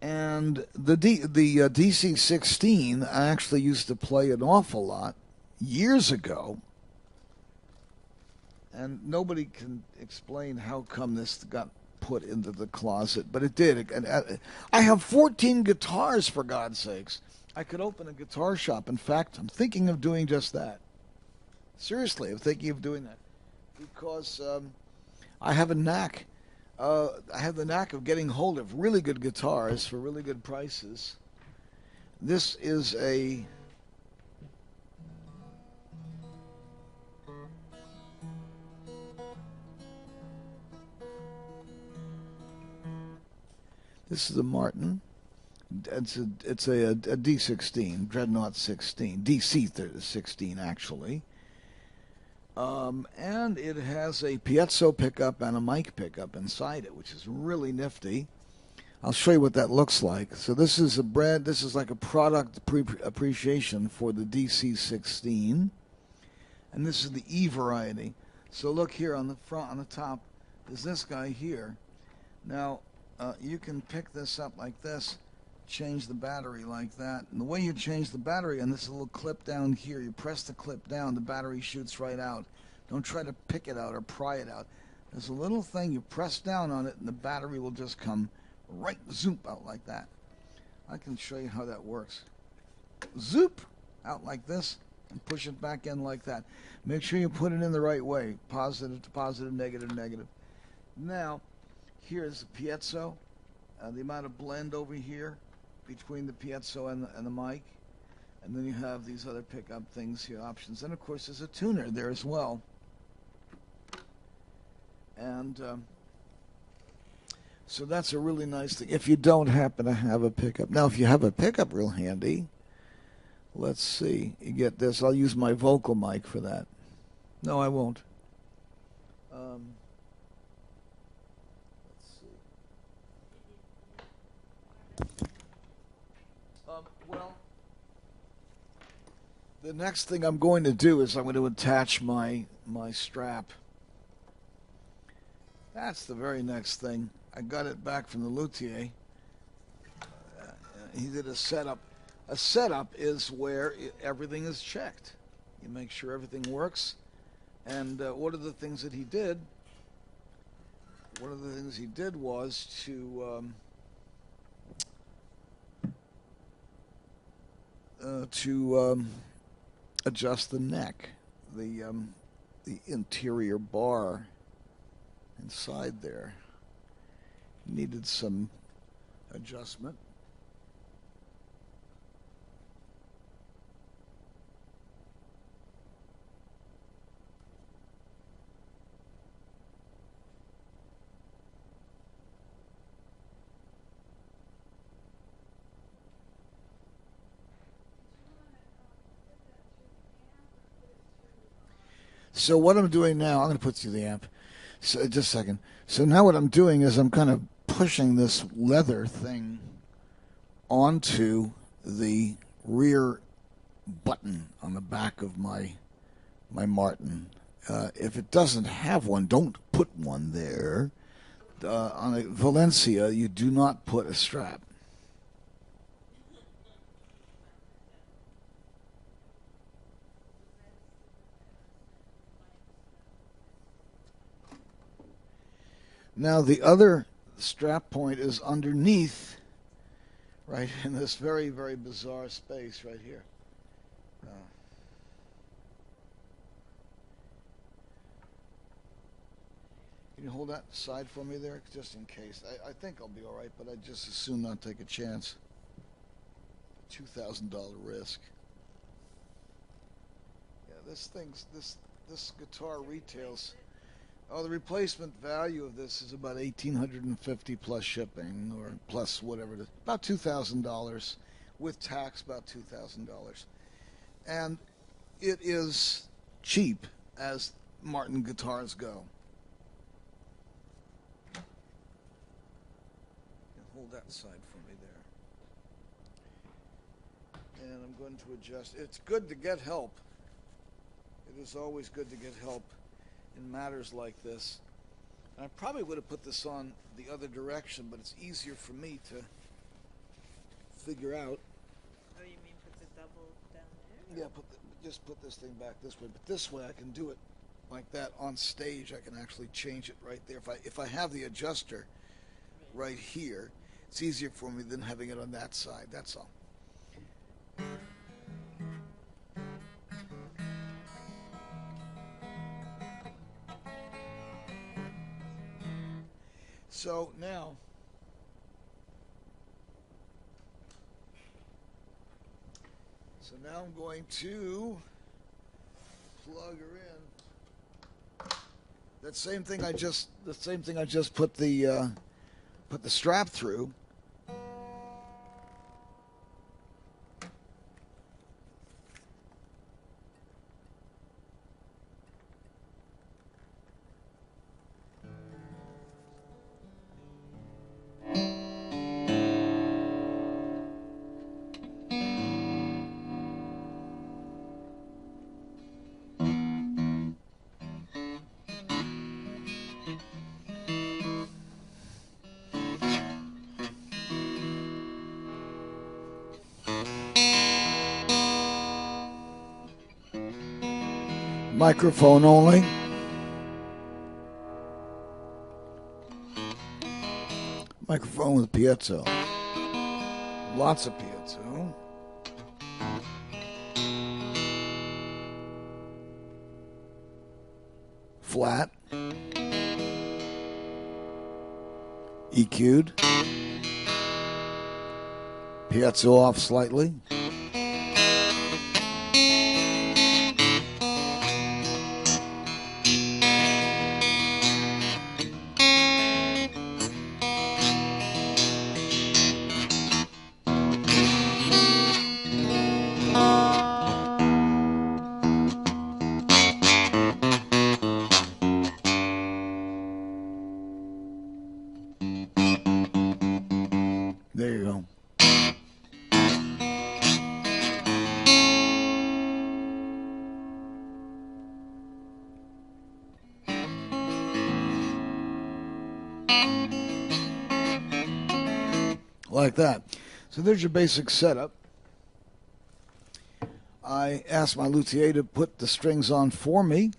And the DC16, I actually used to play an awful lot years ago, and nobody can explain how come this got put into the closet, but it did. And I have 14 guitars, for God's sakes. I could open a guitar shop. In fact, I'm thinking of doing just that. Seriously, I'm thinking of doing that because I have a knack. I have the knack of getting hold of really good guitars for really good prices. This is a Martin. It's a D16 Dreadnought 16 DC 16 actually, and it has a piezo pickup and a mic pickup inside it, which is really nifty. I'll show you what that looks like. So this is a brand. This is like a product appreciation for the DC16, and this is the E variety. So look here on the front, on the top, is this guy here. Now you can pick this up like this, change the battery like that, and the way you change the battery on this little clip down here, you press the clip down, the battery shoots right out. Don't try to pick it out or pry it out. There's a little thing you press down on it, and the battery will just come right zoop out like that. I can show you how that works. Zoop out like this and push it back in like that. Make sure you put it in the right way, positive to positive, negative to negative. Now here's the piezo, the amount of blend over here between the piezo and the mic, and then you have these other pickup things here, options, and of course there's a tuner there as well. And so that's a really nice thing if you don't happen to have a pickup. Now if you have a pickup real handy, let's see, you get this. I'll use my vocal mic for that. No, I won't. Let's see. Well, the next thing I'm going to do is I'm going to attach my strap. That's the very next thing. I got it back from the luthier. He did a setup. A setup is where everything is checked. You make sure everything works. And one of the things that he did, was to adjust the neck, the interior bar inside there needed some adjustment. So what I'm doing now, I'm going to put through the amp. So just a second. So now what I'm doing is I'm kind of pushing this leather thing onto the rear button on the back of my Martin. If it doesn't have one, don't put one there. On a Valencia, you do not put a strap. Now the other strap point is underneath, right in this very, very bizarre space right here. Can you hold that side for me there, just in case? I think I'll be all right, but I'd just as soon not take a chance. $2,000 risk. Yeah, this guitar retails. Oh, the replacement value of this is about $1,850 plus shipping, or plus whatever it is, about $2,000 with tax, about $2,000, and it is cheap as Martin guitars go. Hold that side for me there, and I'm going to adjust. It's good to get help. It is always good to get help in matters like this. And I probably would have put this on the other direction, but it's easier for me to figure out. Oh, you mean put the double down there? Yeah, just put this thing back this way. But this way I can do it like that on stage. I can actually change it right there. If I have the adjuster right here, it's easier for me than having it on that side. That's all. So now, I'm going to plug her in. The same thing I just put the strap through. Microphone only. Microphone with piezo. Lots of piezo. Flat. EQ'd. Piezo off slightly. There you go. Like that. So there's your basic setup. I asked my luthier to put the strings on for me,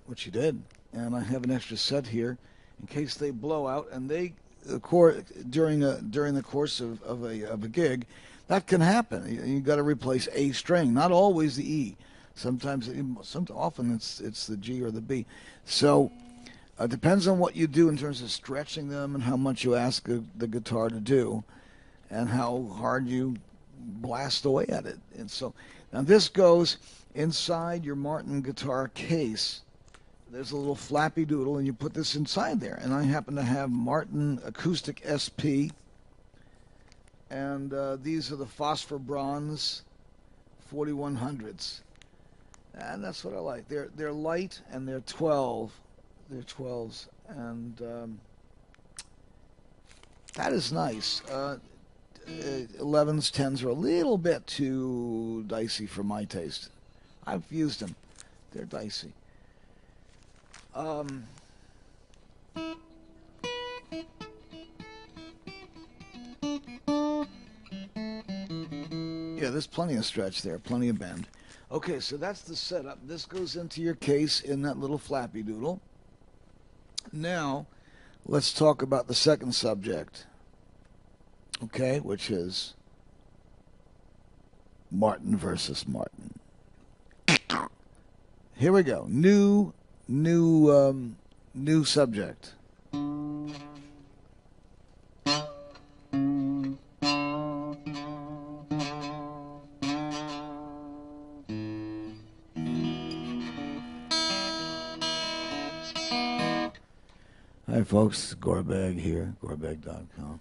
which he did, and I have an extra set here in case they blow out, and they during the course of a gig, that can happen. You got to replace a string, not always the E. Often it's the G or the B. So it depends on what you do in terms of stretching them and how much you ask the guitar to do, and how hard you blast away at it. And so now this goes inside your Martin guitar case. There's a little flappy doodle, and you put this inside there. And I happen to have Martin Acoustic SP, and these are the Phosphor Bronze 4100s, and that's what I like. They're light, and they're 12. They're 12s, and that is nice. 11s, 10s are a little bit too dicey for my taste. I've used them. They're dicey. Yeah, there's plenty of stretch there, plenty of bend. Okay, so that's the setup. This goes into your case in that little flappy doodle. Now, let's talk about the second subject, okay, which is Martin versus Martin. Here we go. New subject. Hi folks, Gorbag here, gorbag.com.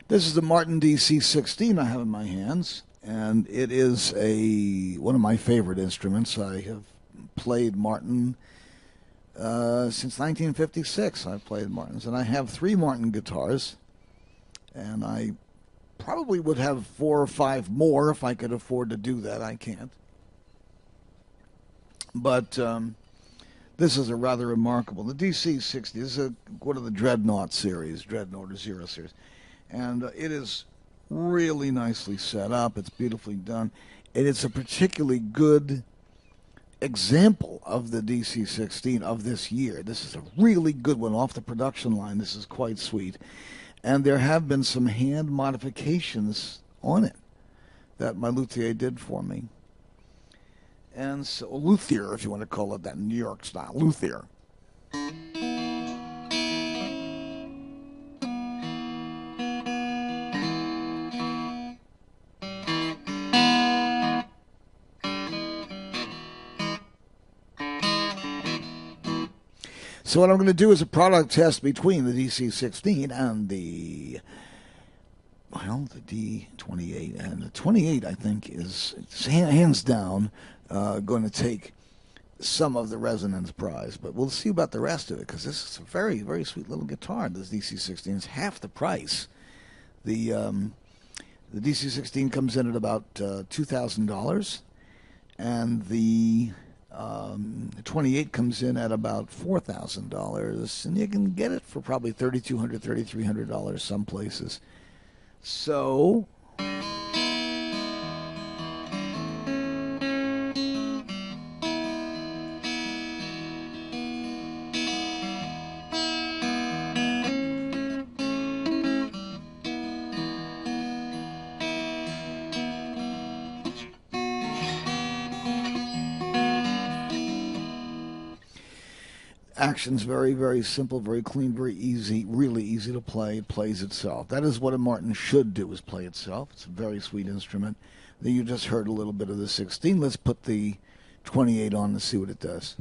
This is the Martin D16 I have in my hands, and it is one of my favorite instruments. I have played Martin Since 1956, I've played Martins, and I have 3 Martin guitars, and I probably would have 4 or 5 more if I could afford to do that. I can't. But this is a rather remarkable. The DC60 this is one of the Dreadnought series, Dreadnought or Zero series, and it is really nicely set up. It's beautifully done, and it's a particularly good example of the DC16 of this year. This is a really good one off the production line. This is quite sweet. And there have been some hand modifications on it that my luthier did for me. And so, luthier, if you want to call it that, New York style, luthier. So what I'm going to do is a product test between the DC16 and the D28. And the 28, I think, is hands down going to take some of the resonance prize. But we'll see about the rest of it, because this is a very, very sweet little guitar. This DC16 is half the price. The DC16 comes in at about $2,000, and the 28 comes in at about $4,000, and you can get it for probably $3,200, $3,300 some places. So action's very, very simple, very clean, very easy, really easy to play. It plays itself. That is what a Martin should do, is play itself. It's a very sweet instrument. Then you just heard a little bit of the 16. Let's put the 28 on to see what it does.